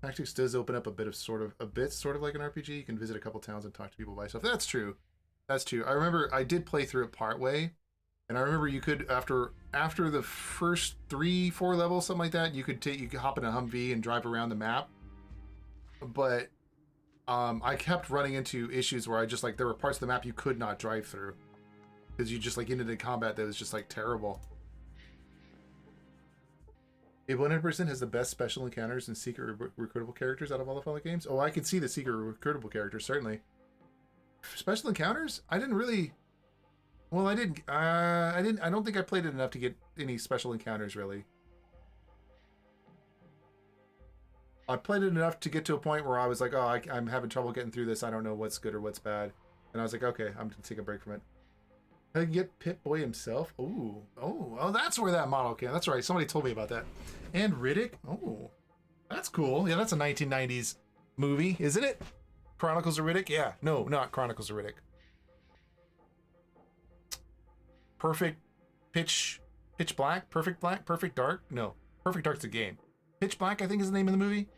Tactics does open up a bit sort of like an RPG. You can visit a couple towns and talk to people by yourself. That's true. That's true. I remember I did play through it part way, and I remember you could after the first 3-4 levels, something like that, you could hop in a Humvee and drive around the map. But I kept running into issues where I just like there were parts of the map you could not drive through because you just like ended in combat that was just like terrible. If 100% has the best special encounters and secret recruitable characters out of all the Fallout games. Oh, I could see the secret recruitable characters, certainly. Special encounters? I didn't really... Well, I didn't... I don't think I played it enough to get any special encounters, really. I played it enough to get to a point where I was like, oh, I'm having trouble getting through this. I don't know what's good or what's bad. And I was like, okay, I'm going to take a break from it. I can get Pip Boy himself. Ooh. Oh, that's where that model came. That's right. Somebody told me about that. And Riddick. Oh, that's cool. Yeah, that's a 1990s movie, isn't it? Chronicles of Riddick? Yeah. No, not Chronicles of Riddick. Perfect Pitch Black? Perfect Black? Perfect Dark? No. Perfect Dark's a game. Pitch Black, I think, is the name of the movie.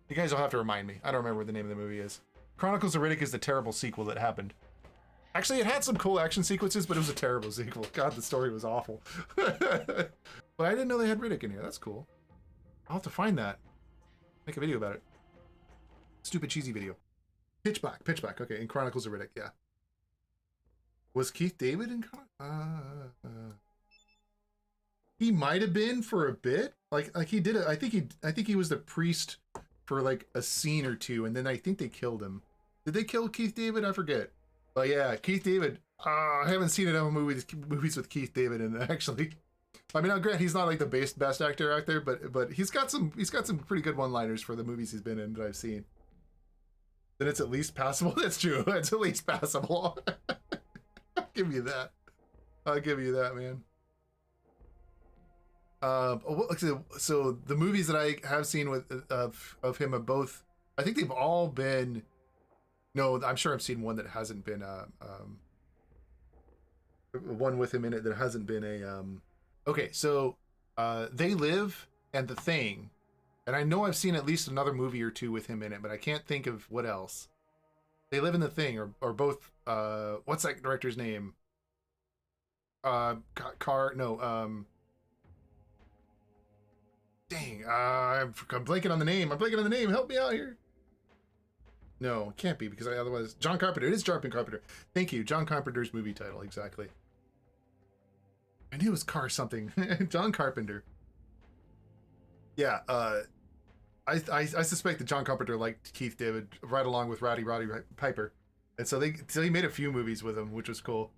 You guys will have to remind me. I don't remember what the name of the movie is. Chronicles of Riddick is the terrible sequel that happened. Actually, it had some cool action sequences, but it was a terrible sequel. God, the story was awful. But I didn't know they had Riddick in here. That's cool. I'll have to find that. Make a video about it. Stupid cheesy video. Pitch Black. Okay, in Chronicles of Riddick, yeah. Was Keith David in he might have been for a bit. Like he did it. I think he was the priest for like a scene or two, and then I think they killed him. Did they kill Keith David? I forget. But yeah, Keith David. I haven't seen enough movies with Keith David in it, actually. I mean, I'll grant he's not like the best actor out there, but he's got some pretty good one-liners for the movies he's been in that I've seen. Then it's at least passable. That's true. It's at least passable. I'll give you that. I'll give you that, man. So the movies that I have seen with of him are both. I think they've all been. No, I'm sure I've seen one that hasn't been one with him in it that hasn't been a okay, so They Live and The Thing, and I know I've seen at least another movie or two with him in it, but I can't think of what else. They Live in The Thing or both what's that director's name? Dang, I'm blanking on the name. Help me out here. No, it can't be because otherwise John Carpenter. It is John Carpenter. Thank you. John Carpenter's movie title, exactly. I knew it was Car something. John Carpenter. Yeah, I suspect that John Carpenter liked Keith David right along with Roddy Piper. And so he made a few movies with him, which was cool.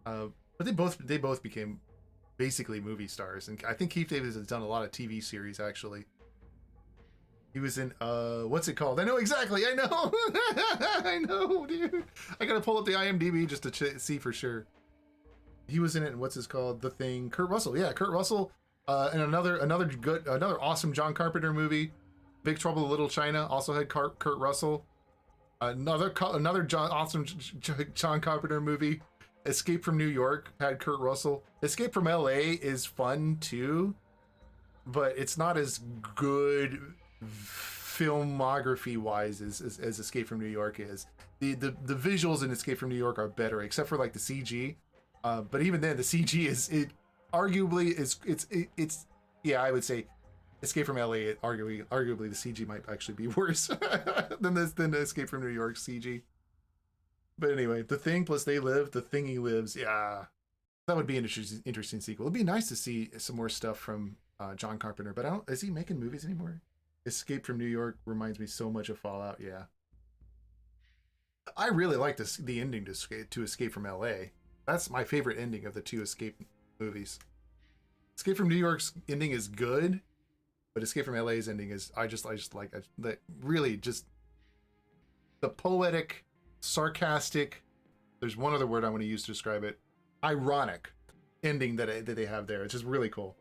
But they both became basically movie stars, and I think Keith David has done a lot of TV series actually. He was in what's it called? I know exactly. I know. I know, dude. I gotta pull up the IMDb just to see for sure. He was in it, and what's this called? The Thing. Kurt Russell. Yeah, Kurt Russell. And another awesome John Carpenter movie, Big Trouble in Little China, also had Kurt Russell. Another awesome John Carpenter movie, Escape from New York, had Kurt Russell. Escape from LA is fun too, but it's not as good filmography wise as Escape from New York is. The visuals in Escape from New York are better, except for like the CG. But even then, the CG is yeah, I would say Escape from LA, arguably the CG might actually be worse than the Escape from New York CG. But anyway, The Thing plus They Live, The Thing He Lives, yeah. That would be an interesting sequel. It'd be nice to see some more stuff from John Carpenter, but is he making movies anymore? Escape from New York reminds me so much of Fallout, yeah. I really like the ending to Escape from LA. That's my favorite ending of the two Escape movies. Escape from New York's ending is good, but Escape from LA's ending is I just like that. Really, just the poetic, sarcastic. There's one other word I want to use to describe it. Ironic ending that they have there. It's just really cool.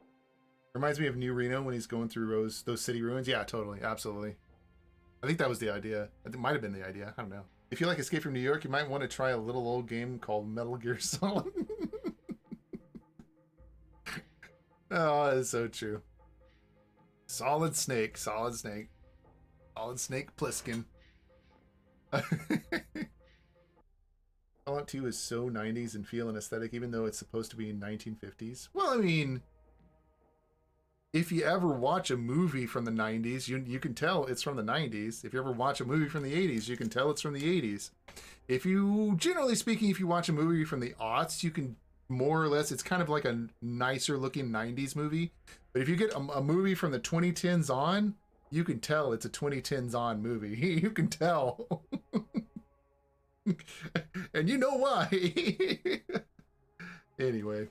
Reminds me of New Reno when he's going through those city ruins. Yeah, totally, absolutely. I think that was the idea. It might have been the idea. I don't know. If you like Escape from New York, you might want to try a little old game called Metal Gear Solid. Oh, it's so true. Solid Snake. Solid Snake. Solid Snake Plissken. Fallout 2 is so 90s in feel and aesthetic, even though it's supposed to be in 1950s. Well, I mean, if you ever watch a movie from the 90s, you can tell it's from the 90s. If you ever watch a movie from the 80s, you can tell it's from the 80s. If you, generally speaking, if you watch a movie from the aughts, you can more or less, it's kind of like a nicer looking 90s movie. But if you get a movie from the 2010s on, you can tell it's a 2010s on movie. You can tell. And you know why. Anyway.